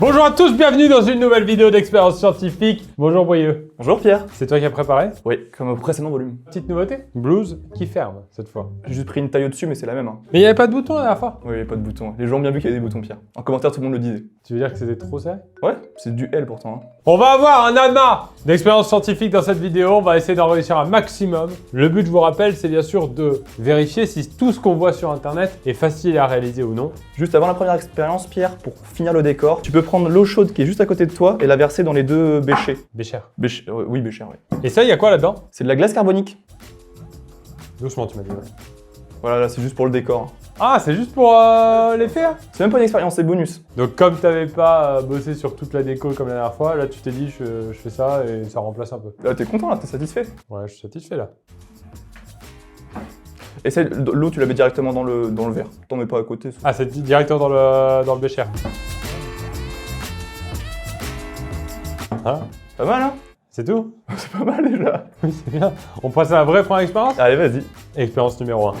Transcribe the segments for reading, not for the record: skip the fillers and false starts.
Bonjour à tous, bienvenue dans une nouvelle vidéo d'expérience scientifique. Bonjour Boyeux. Bonjour Pierre. C'est toi qui as préparé? Oui, comme au précédent volume. Petite nouveauté, blouse qui ferme cette fois. J'ai juste pris une taille au-dessus, mais c'est la même. Hein. Mais il n'y avait pas de bouton la dernière fois. Oui, il n'y a pas de bouton. Les gens ont bien vu qu'il y avait des boutons, Pierre. En commentaire, tout le monde le disait. Tu veux dire que c'était trop serré? Ouais, c'est du L pourtant. Hein. On va avoir un amas d'expérience scientifique dans cette vidéo. On va essayer d'en réussir un maximum. Le but, je vous rappelle, c'est bien sûr de vérifier si tout ce qu'on voit sur internet est facile à réaliser ou non. Juste avant la première expérience, Pierre, pour finir le décor, tu peux prendre l'eau chaude qui est juste à côté de toi et la verser dans les deux béchers. Bécher. Oui, bécher, oui. Et ça, il y a quoi là-dedans? C'est de la glace carbonique. Doucement, tu m'as dit. Ouais. Voilà, là, c'est juste pour le décor. Hein. Ah, c'est juste pour les faire? C'est même pas une expérience, c'est bonus. Donc comme tu n'avais pas bossé sur toute la déco comme la dernière fois, là tu t'es dit je fais ça et ça remplace un peu. Là, t'es content, là, t'es satisfait. Ouais, je suis satisfait là. Essaye, l'eau, tu la mets directement dans le verre. T'en mets pas à côté. Ah, c'est directement dans le bécher. Hein? Pas mal, hein? C'est tout? C'est pas mal déjà. Oui, c'est bien. On passe à la vraie première expérience? Allez, vas-y. Expérience numéro 1.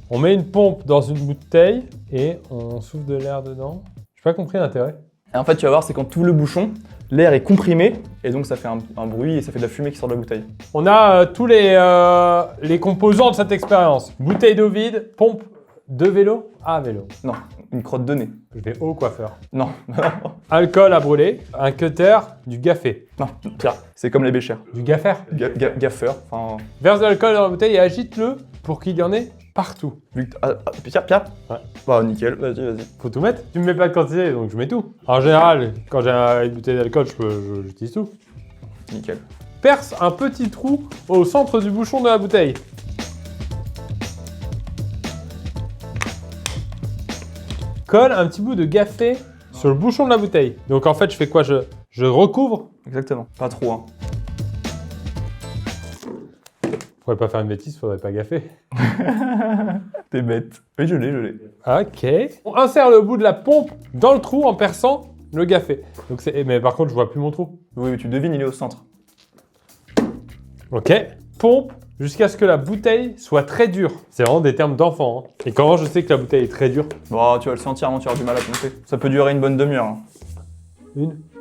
On met une pompe dans une bouteille et on souffle de l'air dedans. J'ai pas compris l'intérêt. Et en fait, tu vas voir, c'est quand tu ouvres le bouchon, l'air est comprimé et donc ça fait un bruit et ça fait de la fumée qui sort de la bouteille. On a tous les composants de cette expérience. Bouteille d'eau vide, pompe de vélo à vélo. Non, une crotte de nez. Je vais au coiffeur. Non, Alcool à brûler, un cutter, du gaffé. non, Pierre, c'est comme les béchères. Du gaffer. Gaffeur, enfin... Verse de l'alcool dans la bouteille et agite-le pour qu'il y en ait partout. Vu que Pierre Ouais. Bah nickel, vas-y. Faut tout mettre. Tu me mets pas de quantité, donc je mets tout. En général, quand j'ai une bouteille d'alcool, j'utilise tout. Nickel. Perce un petit trou au centre du bouchon de la bouteille. Colle un petit bout de gaffé sur le bouchon de la bouteille. Donc en fait, je fais quoi? Je recouvre. Exactement, pas trop, hein. Faudrait pas faire une bêtise, faudrait pas gaffer. T'es bête. Oui, je l'ai. Ok. On insère le bout de la pompe dans le trou en perçant le gaffé. Donc mais par contre, je vois plus mon trou. Oui, tu devines, il est au centre. Ok. Pompe jusqu'à ce que la bouteille soit très dure. C'est vraiment des termes d'enfant. Hein. Et comment je sais que la bouteille est très dure? Bon, tu vas le sentir avant, tu auras du mal à pomper. Ça peut durer une bonne demi-heure. Hein.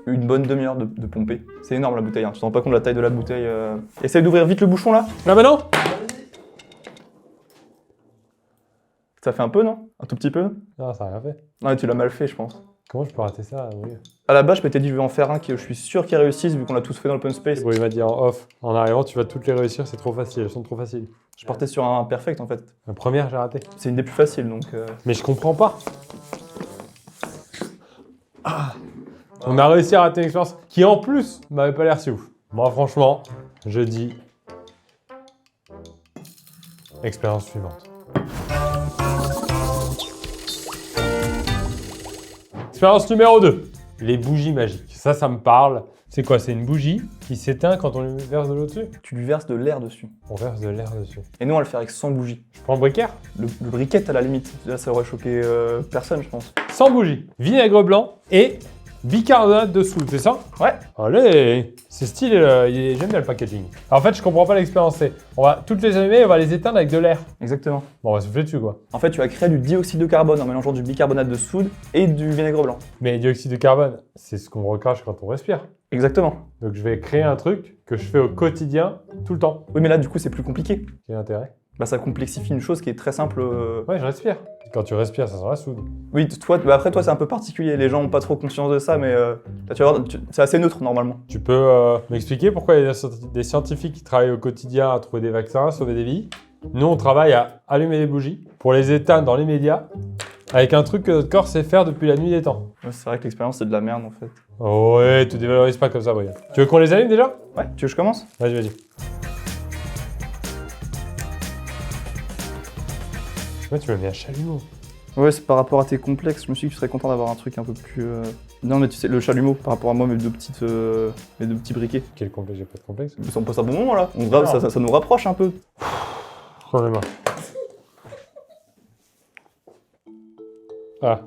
Une bonne demi-heure de pomper. C'est énorme la bouteille, hein. Tu te rends pas compte de la taille de la bouteille. Essaye d'ouvrir vite le bouchon là. Là maintenant? Ça fait un peu, non? Un tout petit peu? Non, ça n'a rien fait. Ouais, tu l'as mal fait, je pense. Comment je peux rater ça? Oui. À la base, je m'étais dit, je vais en faire un qui, je suis sûr qu'il réussisse, vu qu'on l'a tous fait dans l'open space. Bon, il m'a dit en off. En arrivant, tu vas toutes les réussir, c'est trop facile. Elles sont trop faciles. Je partais sur un perfect en fait. La première, j'ai raté. C'est une des plus faciles donc. Mais je comprends pas. Ah. On a réussi à rater une expérience qui, en plus, m'avait pas l'air si ouf. Moi, franchement, je dis... Expérience suivante. Expérience numéro 2. Les bougies magiques. Ça me parle. C'est quoi? C'est une bougie qui s'éteint quand on lui verse de l'eau dessus? Tu lui verses de l'air dessus. On verse de l'air dessus. Et nous, on va le faire avec 100 bougies. Je prends le briquet. Le briquet à la limite. Là, ça aurait choqué personne, je pense. 100 bougies. Vinaigre blanc et bicarbonate de soude, c'est ça? Ouais. Allez, c'est stylé, j'aime bien le packaging. Alors, en fait, je comprends pas l'expérience. On va toutes les allumer et on va les éteindre avec de l'air. Exactement. Bon, on va souffler dessus, quoi. En fait, tu vas créer du dioxyde de carbone en mélangeant du bicarbonate de soude et du vinaigre blanc. Mais dioxyde de carbone, c'est ce qu'on recrache quand on respire. Exactement. Donc, je vais créer un truc que je fais au quotidien, tout le temps. Oui, mais là, du coup, c'est plus compliqué. Quel intérêt? Bah, ça complexifie une chose qui est très simple. Ouais, je respire. Quand tu respires, ça sent la soude. Oui, toi, après, toi, c'est un peu particulier. Les gens n'ont pas trop conscience de ça, mais là, tu vas voir, c'est assez neutre normalement. Tu peux m'expliquer pourquoi il y a des scientifiques qui travaillent au quotidien à trouver des vaccins, à sauver des vies? Nous, on travaille à allumer des bougies pour les éteindre dans les médias avec un truc que notre corps sait faire depuis la nuit des temps. Ouais, c'est vrai que l'expérience, c'est de la merde en fait. Oh ouais, te dévalorise pas comme ça, Brian. Tu veux qu'on les allume déjà? Ouais, tu veux que je commence? Vas-y. Ouais, tu m'as mis un chalumeau. Ouais, c'est par rapport à tes complexes. Je me suis dit que tu serais content d'avoir un truc un peu plus. Non, mais tu sais, le chalumeau par rapport à moi, mes deux petits briquets. Quel complexe? J'ai pas de complexe. On passe un bon moment là. Ça nous rapproche un peu. Prends les mains. Ah.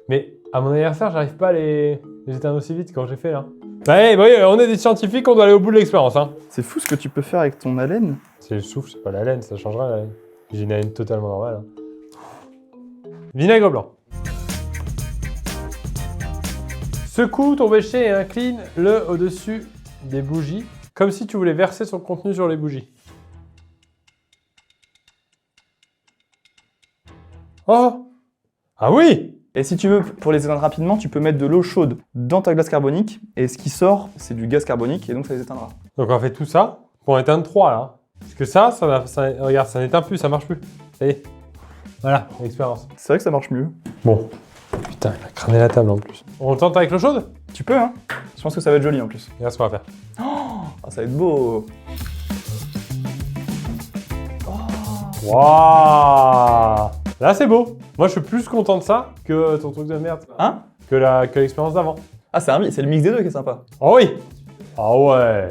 Mais à mon anniversaire, j'arrive pas à les éteindre aussi vite quand j'ai fait là. Bah, hey, on est des scientifiques, on doit aller au bout de l'expérience. Hein. C'est fou ce que tu peux faire avec ton haleine. C'est le souffle, c'est pas la laine, ça changera la laine. J'ai une haleine totalement normale. Hein. Vinaigre blanc. Secoue ton bécher et incline-le au-dessus des bougies, comme si tu voulais verser son contenu sur les bougies. Oh! Ah oui! Et si tu veux, pour les éteindre rapidement, tu peux mettre de l'eau chaude dans ta glace carbonique, et ce qui sort, c'est du gaz carbonique, et donc ça les éteindra. Donc on fait tout ça pour en éteindre 3 là. Parce que ça regarde, ça n'éteint plus, ça marche plus. Ça y est. Voilà, expérience. C'est vrai que ça marche mieux. Bon. Putain, il a cramé la table en plus. On le tente avec l'eau chaude? Tu peux, hein? Je pense que ça va être joli en plus. Regarde ce qu'on va faire. Ah, ça va être beau! Waouh! Là c'est beau. Moi je suis plus content de ça que ton truc de merde. Hein? Que l'expérience d'avant. Ah, c'est le mix des deux qui est sympa. Oh oui! Ah ouais!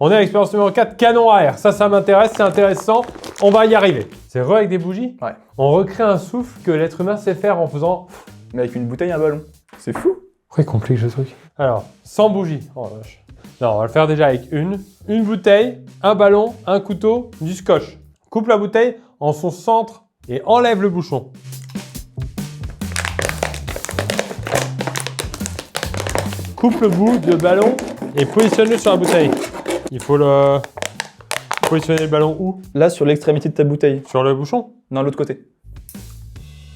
On est à l'expérience numéro 4, canon à air. Ça m'intéresse, c'est intéressant. On va y arriver. C'est avec des bougies? Ouais. On recrée un souffle que l'être humain sait faire en faisant... Mais avec une bouteille et un ballon. C'est fou! Pourquoi il complique le truc? Alors, sans bougie. Oh la vache. Non, on va le faire déjà avec une bouteille, un ballon, un couteau, du scotch. Coupe la bouteille en son centre et enlève le bouchon. Coupe le bout de ballon et positionne-le sur la bouteille. Il faut le positionner le ballon où? Là, sur l'extrémité de ta bouteille. Sur le bouchon? Non, l'autre côté.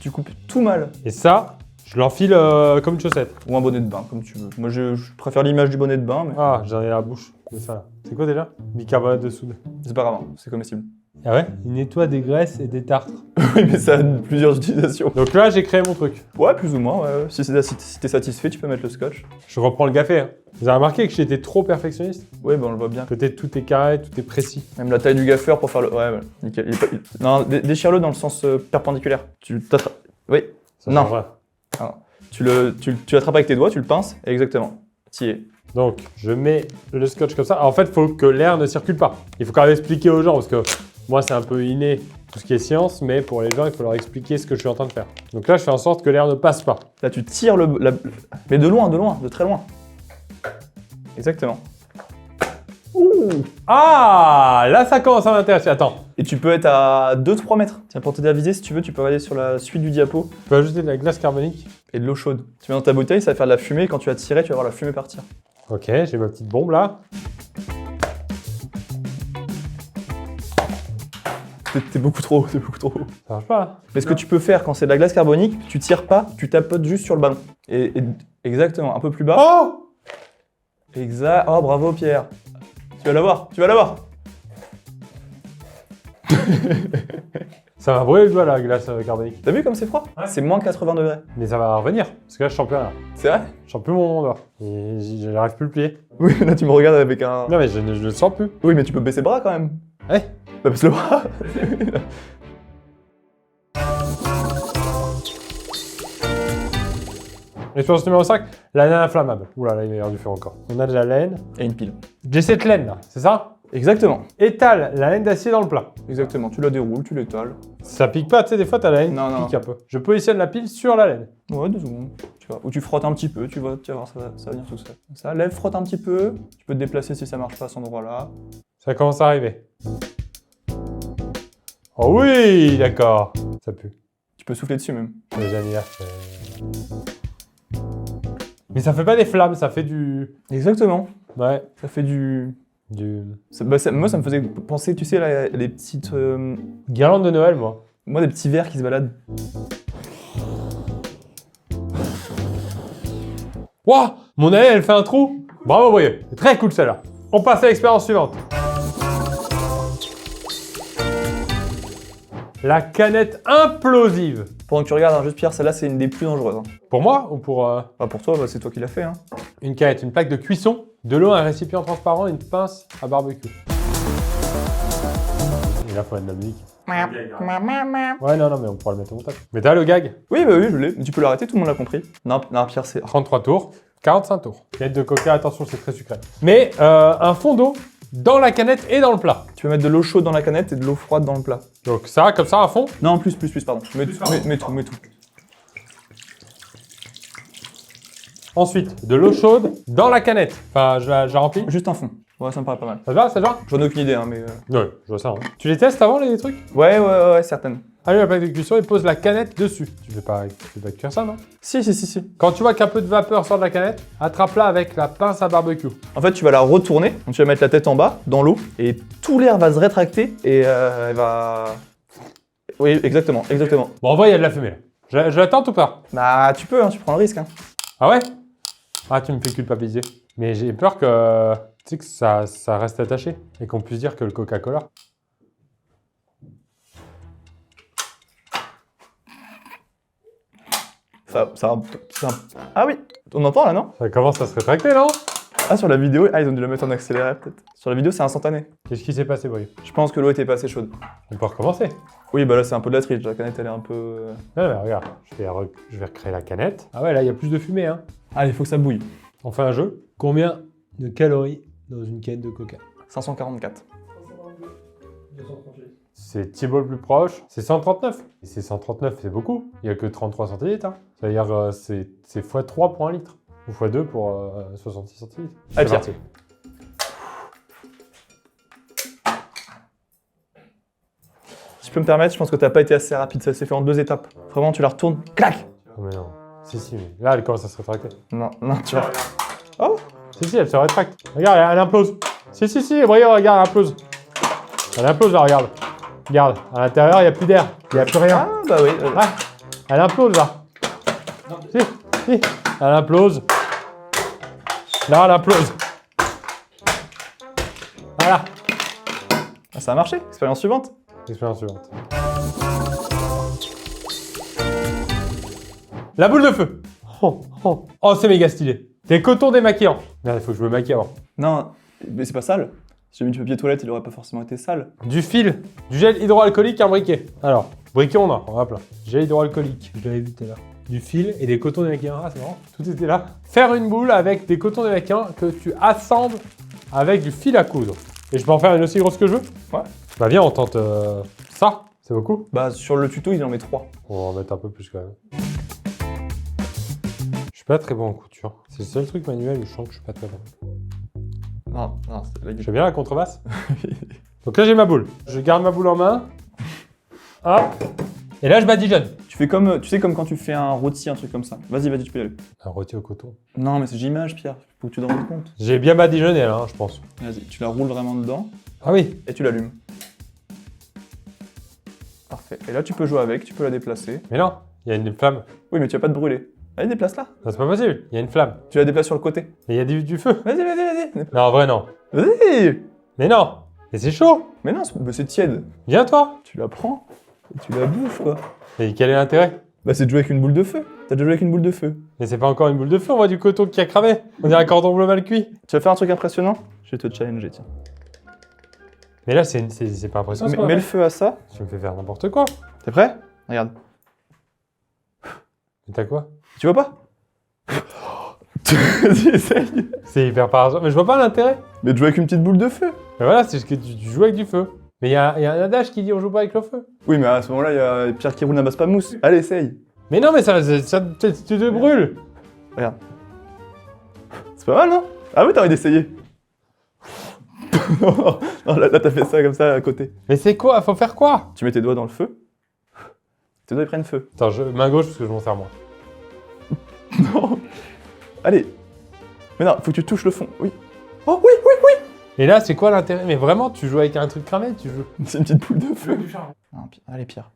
Tu coupes tout mal. Et ça, je l'enfile comme une chaussette. Ou un bonnet de bain, comme tu veux. Moi, je préfère l'image du bonnet de bain, mais Ah, j'en ai la bouche. C'est ça là. C'est quoi déjà? Bicarbonate de soude. c'est pas grave, hein, c'est comestible. Ah ouais? Il nettoie des graisses et des tartres. Oui, mais ça a plusieurs utilisations. Donc là, j'ai créé mon truc. Ouais, plus ou moins, ouais. Si t'es satisfait, tu peux mettre le scotch. Je reprends le café. Hein. Vous avez remarqué que j'étais trop perfectionniste? Ouais, ben on le voit bien. Peut-être tout est carré, tout est précis. Même la taille du gaffeur pour faire le... Ouais, nickel. Non, déchire-le dans le sens perpendiculaire. Tu t'attrapes... Oui. Ça Non. change rien. Alors, tu l'attrapes avec tes doigts, tu le pinces, et exactement. T'y es. Donc, je mets le scotch comme ça. Alors, en fait, il faut que l'air ne circule pas. Il faut quand même expliquer aux gens, parce que moi, c'est un peu inné, tout ce qui est science, mais pour les gens, il faut leur expliquer ce que je suis en train de faire. Donc là, je fais en sorte que l'air ne passe pas. Là, tu tires mais de loin, de très loin. Exactement. Ouh. Ah, là, ça commence à m'intéresser. Attends, Et tu peux être à 2-3 mètres. Tiens, pour t'aider à viser, si tu veux, tu peux regarder sur la suite du diapo. je peux ajouter de la glace carbonique. Et de l'eau chaude. Tu mets dans ta bouteille, ça va faire de la fumée, et quand tu vas tirer, tu vas voir la fumée partir. Ok, j'ai ma petite bombe là. T'es beaucoup trop haut, c'est beaucoup trop haut. Ça marche pas là. Mais ce que tu peux faire quand c'est de la glace carbonique, tu tires pas, tu tapotes juste sur le ballon. Exactement, un peu plus bas. Oh! Exact. Oh, bravo Pierre. Tu vas l'avoir, tu vas l'avoir. Ça va brûler le doigt la glace carbonique. T'as vu comme c'est froid? Ouais. C'est moins 80 degrés. Mais ça va revenir, parce que là, je sens plus rien. C'est vrai? Je sens plus mon doigt. Et je n'arrive plus le plier. Oui, mais là tu me regardes avec un... Non, mais je ne le sens plus. Oui, mais tu peux baisser le bras quand même. Ouais. Bah, baisse le bras. Expérience numéro 5, la laine inflammable. Oula, là, il va y avoir du feu encore. On a de la laine. Et une pile. J'ai cette laine là, c'est ça? Exactement. Étale la laine d'acier dans le plat. Exactement. Tu la déroules, tu l'étales. Ça pique pas, tu sais, des fois, t'as la laine Non, qui non. pique un peu. Je positionne la pile sur la laine. Ouais, 2 secondes. Tu vois. Ou tu frottes un petit peu, tu vas voir, ça va venir tout seul. Ça, lève, frotte un petit peu. Tu peux te déplacer si ça marche pas à cet endroit-là. Ça commence à arriver. Oh oui, d'accord. Ça pue. Tu peux souffler dessus même. C'est génial. Mais ça fait pas des flammes, ça fait du... Exactement. Ouais. Ça fait du... Moi, ça me faisait penser, tu sais, là, les petites... guirlande de Noël, moi. Moi, des petits vers qui se baladent. Wouah, mon année, elle fait un trou. Bravo, Brieux. C'est très cool, celle-là. On passe à l'expérience suivante. La canette implosive. Pendant que tu regardes, hein, juste Pierre, celle-là, c'est une des plus dangereuses. Hein. Pour moi ou pour... Enfin, pour toi, bah, c'est toi qui l'as fait. Hein. Une canette, une plaque de cuisson, de l'eau, un récipient transparent, une pince à barbecue. Et là, faut mettre de la musique. Ouais, non, mais on pourra le mettre au montage. Mais t'as le gag. Oui, bah oui, je l'ai. Tu peux l'arrêter, tout le monde l'a compris. Non, Pierre, c'est... 33 tours, 45 tours. Canette de coca, attention, c'est très sucré. Mais un fond d'eau dans la canette et dans le plat. Tu peux mettre de l'eau chaude dans la canette et de l'eau froide dans le plat. Donc ça, comme ça, à fond. Non, plus, pardon. Mets tout. Ensuite, de l'eau chaude dans la canette. Enfin, je la remplis. Juste un fond. Ouais, ça me paraît pas mal. Ça te va, ça te va? J'en ai aucune idée, hein, mais... Ouais, je vois ça. Hein. Tu les testes avant, les trucs? Ouais, certaines. Allez, la plaque de cuisson, il pose la canette dessus. Tu fais pas cuire ça, non? Si. Quand tu vois qu'un peu de vapeur sort de la canette, attrape-la avec la pince à barbecue. En fait, tu vas la retourner, donc tu vas mettre la tête en bas, dans l'eau, et tout l'air va se rétracter, et elle va... Oui, exactement. Bon, en vrai, il y a de la fumée, là. Je la tente ou pas? Bah, tu peux, hein, tu prends le risque. Hein. Ah ouais? Ah, tu me fais culpabiliser. Mais j'ai peur que... Tu sais que ça reste attaché, et qu'on puisse dire que le Coca-Cola... Ah oui, on entend là, non? Ça commence à se rétracter, non? Ah, sur la vidéo, ils ont dû la mettre en accéléré peut-être. Sur la vidéo, c'est instantané. Qu'est-ce qui s'est passé, Brie? Je pense que l'eau était pas assez chaude. On peut recommencer. Oui, bah là, c'est un peu de la triche. La canette, elle est un peu... Ouais, mais regarde, je vais recréer la canette. Ah ouais, là, il y a plus de fumée, hein. Allez, il faut que ça bouille. On fait un jeu. Combien de calories dans une canette de Coca? 544. C'est Thibaut le plus proche, c'est 139. Et c'est 139, c'est beaucoup. Il n'y a que 33 centilitres. Hein. C'est-à-dire c'est x3 pour 1 litre. Ou x2 pour 66 centilitres. Allez, Pierre. Parti. Si je peux me permettre, je pense que t'as pas été assez rapide. Ça s'est fait en 2 étapes. Vraiment, tu la retournes, clac. Oh, mais non. Si, mais là, elle commence à se rétracter. Non, tu vois. Oh. Si, elle se rétracte. Regarde, elle implose. Si, regarde, elle implose. Elle implose, là, regarde. Regarde, à l'intérieur, il n'y a plus d'air. Il n'y a plus rien. Ah, bah oui. Ah, elle implose, là. Si. Elle implose. Là, elle implose. Voilà. Ah, ça a marché. Expérience suivante. Expérience suivante. La boule de feu. Oh, c'est méga stylé. Des cotons démaquillants. Merde, il faut que je me maquille avant. Non, mais c'est pas sale. Si j'ai mis du papier toilette, il aurait pas forcément été sale. Du fil, du gel hydroalcoolique, un briquet. Alors, briquet, on a plein. Gel hydroalcoolique, je l'avais vu tout à l'heure. Du fil et des cotons démaquillants. Ah, c'est marrant, tout était là. Faire une boule avec des cotons démaquillants que tu assembles avec du fil à coudre. Et je peux en faire une aussi grosse que je veux? Ouais. Bah viens, on tente ça. C'est beaucoup? Bah sur le tuto, il en met 3. On va en mettre un peu plus quand même. Je suis pas très bon en couture. C'est le seul truc manuel où je sens que je suis pas très bon. Non, c'est la Je fais bien la contrebasse. Donc là, j'ai ma boule. Je garde ma boule en main. Hop. Et là, je badigeonne. Tu fais comme, tu sais, comme quand tu fais un rôti, un truc comme ça. Vas-y, tu peux y aller. Un rôti au coton. Non, mais c'est j'image, Pierre. Faut que tu te rendes compte. J'ai bien badigeonné là, hein, je pense. Vas-y, tu la roules vraiment dedans. Ah oui. Et tu l'allumes. Parfait. Et là, tu peux jouer avec, tu peux la déplacer. Mais non, il y a une flamme. Oui, mais tu vas pas te brûler. Allez, déplace-la. Non, c'est pas possible. Il y a une flamme. Tu la déplaces sur le côté. Et il y a du feu. Vas-y. Non, en vrai, non. Vas-y. Mais non. Mais c'est chaud. Mais non, c'est tiède. Viens, toi. Tu la prends et tu la bouffes, quoi. Et quel est l'intérêt? Bah, c'est de jouer avec une boule de feu. T'as déjà joué avec une boule de feu. Mais c'est pas encore une boule de feu, on voit du coton qui a cramé. On dirait un cordon bleu mal cuit. Tu vas faire un truc impressionnant? Je vais te challenger, tiens. Mais là, c'est pas impressionnant. Mets le feu à ça. Tu me fais faire n'importe quoi. T'es prêt? Regarde. Mais t'as quoi? Tu vois pas? Vas-y, essaye. C'est hyper parasol. Mais je vois pas l'intérêt. Mais de jouer avec une petite boule de feu. Mais voilà, c'est ce que tu joues avec du feu. Mais il y a un adage qui dit on joue pas avec le feu. Oui, mais à ce moment-là, il y a Pierre qui roule n'amasse pas mousse. Allez, essaye. Mais non, mais ça tu te brûles. Regarde. C'est pas mal, non? Ah oui, t'as envie d'essayer. Non, là t'as fait ça comme ça à côté. Mais c'est quoi? Faut faire quoi? Tu mets tes doigts dans le feu. Tes doigts ils prennent feu. Attends, main gauche parce que je m'en sers moins. Non. Allez. Mais non, faut que tu touches le fond. Oui. Oh oui. Et là, c'est quoi l'intérêt? Mais vraiment, tu joues avec un truc cramé, tu joues. C'est une petite boule de feu. Non, allez, Pierre.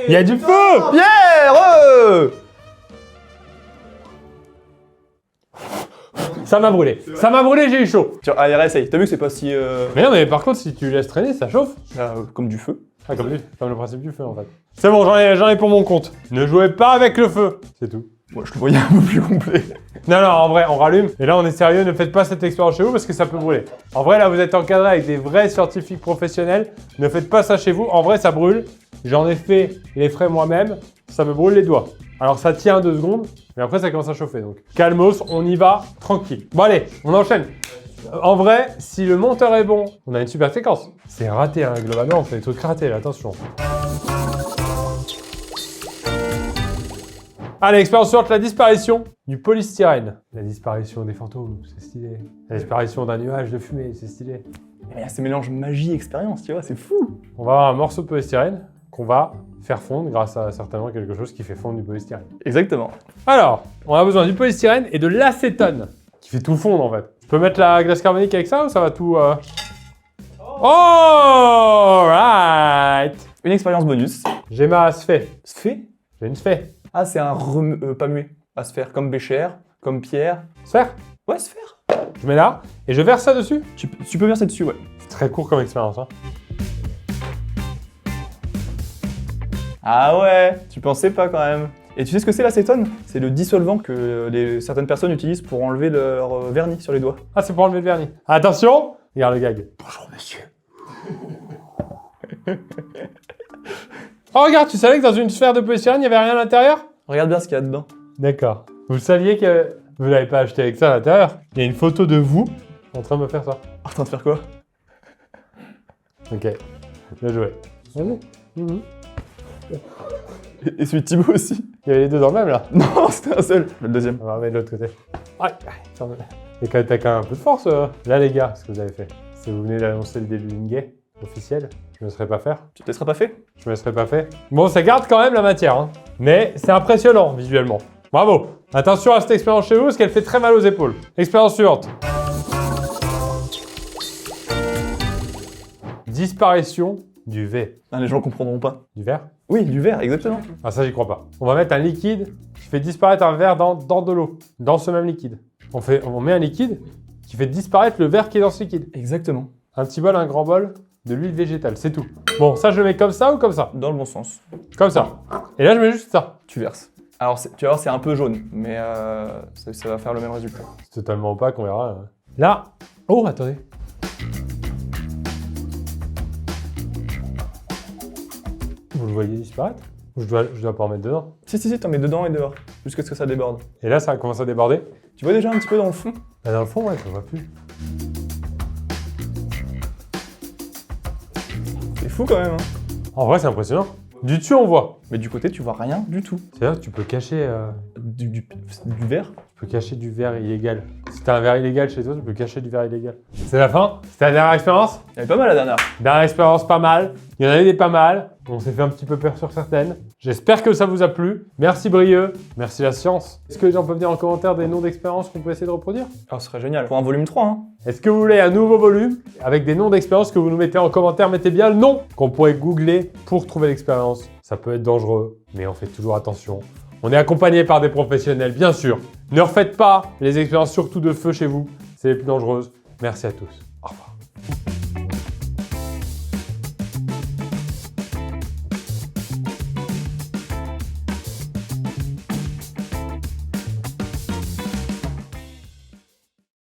Il y a du feu! Pierre! Ça m'a brûlé. Ça m'a brûlé, j'ai eu chaud. Tiens, allez, essaye. T'as vu que c'est pas si... Mais non, mais par contre, si tu laisses traîner, ça chauffe. comme du feu. Ah, comme le principe du feu, en fait. C'est bon, j'en ai pour mon compte. Ne jouez pas avec le feu. C'est tout. Moi, je le voyais un peu plus complet. Non, en vrai, on rallume. Et là, on est sérieux, ne faites pas cette expérience chez vous parce que ça peut brûler. En vrai, là, vous êtes encadré avec des vrais scientifiques professionnels. Ne faites pas ça chez vous. En vrai, ça brûle. J'en ai fait les frais moi-même. Ça me brûle les doigts. Alors, ça tient 2 secondes, mais après, ça commence à chauffer. Donc, calmos, on y va, tranquille. Bon, allez, on enchaîne. En vrai, si le monteur est bon, on a une super séquence. C'est raté, hein, globalement, on fait des trucs ratés, là, attention. Allez, expérience suivante, la disparition du polystyrène. La disparition des fantômes, c'est stylé. La disparition d'un nuage de fumée, c'est stylé. Il y a ces mélanges magie-expérience, tu vois, c'est fou. On va avoir un morceau de polystyrène qu'on va faire fondre grâce à certainement quelque chose qui fait fondre du polystyrène. Exactement. Alors, on a besoin du polystyrène et de l'acétone, qui fait tout fondre en fait. Je peux mettre la glace carbonique avec ça ou ça va tout... Oh, right. Une expérience bonus. J'ai ma sphère. Sphée? J'ai une sphère. Ah, c'est un pas muet. À sphère, comme Bécher, comme Pierre. Sphère. Ouais, sphère. Je mets là et je verse ça dessus. Tu peux verser dessus, ouais. C'est très court comme expérience. Hein. Ah ouais, tu pensais pas quand même. Et tu sais ce que c'est l'acétone? C'est le dissolvant que certaines personnes utilisent pour enlever leur vernis sur les doigts. Ah, c'est pour enlever le vernis. Attention. Regarde le gag. Bonjour monsieur. Oh, regarde, tu savais que dans une sphère de polystyrène, il n'y avait rien à l'intérieur? Regarde bien ce qu'il y a dedans. D'accord. Vous saviez que vous ne l'avez pas acheté avec ça à l'intérieur? Il y a une photo de vous en train de me faire ça. En train de faire quoi? Ok. Bien joué. Et celui de Thibaut aussi. Il y avait les deux dans le même là. Non, c'était un seul. Le deuxième. On va remettre de l'autre côté. Aïe, aïe. Et t'as quand même un peu de force là les gars, ce que vous avez fait. Si vous venez d'annoncer le début d'une guerre officielle, je me serais pas faire. Tu te laisseras pas fait? Je me serais pas fait. Bon, ça garde quand même la matière, hein. Mais c'est impressionnant visuellement. Bravo. Attention à cette expérience chez vous, parce qu'elle fait très mal aux épaules. Expérience suivante. Disparition du V. Ah, les gens comprendront pas. Du verre? Oui, du verre, exactement. Ah ça j'y crois pas. On va mettre un liquide qui fait disparaître un verre dans de l'eau. Dans ce même liquide. On met un liquide qui fait disparaître le verre qui est dans ce liquide. Exactement. Un petit bol, un grand bol de l'huile végétale, c'est tout. Bon, ça je le mets comme ça ou comme ça? Dans le bon sens. Comme ça. Et là je mets juste ça. Tu verses. Alors, tu vas voir, c'est un peu jaune, mais ça va faire le même résultat. C'est totalement opaque, on verra. Là. Oh, attendez. Vous le voyez disparaître? Ou je dois pas en mettre dedans? Si, t'en mets dedans et dehors, jusqu'à ce que ça déborde. Et là, ça commence à déborder? Tu vois déjà un petit peu dans le fond? Là, dans le fond, ouais, je ne vois plus. C'est fou quand même, hein. En vrai, c'est impressionnant. Du dessus, on voit. Mais du côté, tu vois rien du tout. C'est-à-dire que tu peux cacher... Du verre? Tu peux cacher du verre illégal. Si t'as un verre illégal chez toi, tu peux cacher du verre illégal. C'est la fin? C'était la dernière expérience? Il y avait pas mal la dernière. Dernière expérience, pas mal. Il y en avait des pas mal. On s'est fait un petit peu peur sur certaines. J'espère que ça vous a plu. Merci Brieux. Merci la science. Est-ce que les gens peuvent dire en commentaire des noms d'expériences qu'on peut essayer de reproduire? Alors, ce serait génial. Pour un volume 3, hein. Est-ce que vous voulez un nouveau volume avec des noms d'expériences que vous nous mettez en commentaire? Mettez bien le nom qu'on pourrait googler pour trouver l'expérience. Ça peut être dangereux, mais on fait toujours attention. On est accompagné par des professionnels, bien sûr. Ne refaites pas les expériences surtout de feu chez vous. C'est les plus dangereuses. Merci à tous. Au revoir.